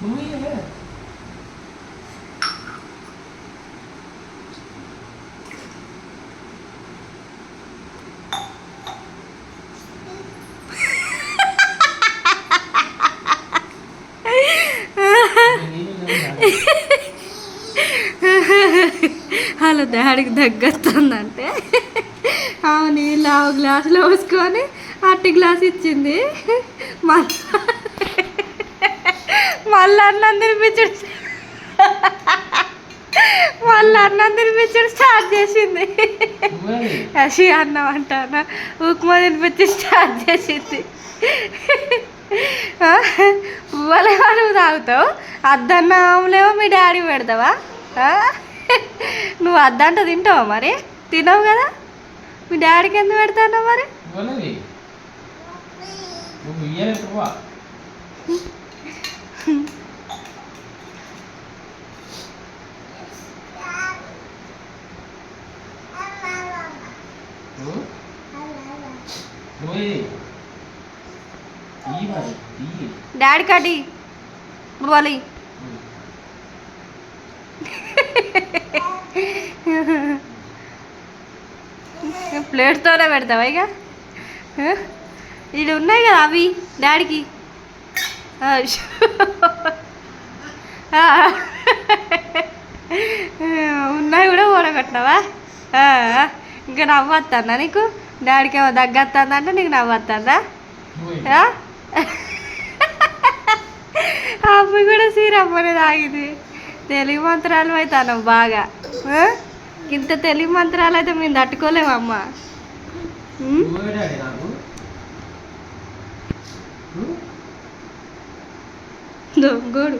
నువ్వు ఇయ్యలే. అలా డాడీకి దగ్గొస్తుందంటే ఆమె నీళ్ళు ఆ గ్లాసులో పోసుకొని అట్టి గ్లాస్ ఇచ్చింది. మళ్ళీ అన్నం తినిపించడు స్టార్ట్ చేసింది. అసి అన్నం అంటానా ఉప్మా తినిపించి స్టార్ట్ చేసింది. పువ్వులేమో నువ్వు తాగుతావు, అద్దన్నలేమో మీ డాడీ పెడతావా? నువ్వు అద్దంట తింటావా? మరి తినవు కదా, మీ డాడీకి ఎందుకు పెడతావు మరి? డాడీ కటి ఇప్పుడు వాళ్ళు ప్లేట్తోనే పెడతావా? ఇక ఇవి ఉన్నాయి కదా అవి డాడీకి ఉన్నాయి కూడా ఓడగొట్టినావా? ఇంకా నవ్వొస్తుందా నీకు? డాడీకి ఏమో దగ్గొస్తుందంటే నీకు నవ్వొస్తుందా? అప్పుడు కూడా సీరమ్మనే తాగింది. తెలుగు మంత్రాలు అవుతాను బాగా. ఇంత తెలుగు మంత్రాలు అయితే మేము తట్టుకోలేమమ్మా. దొంగోడు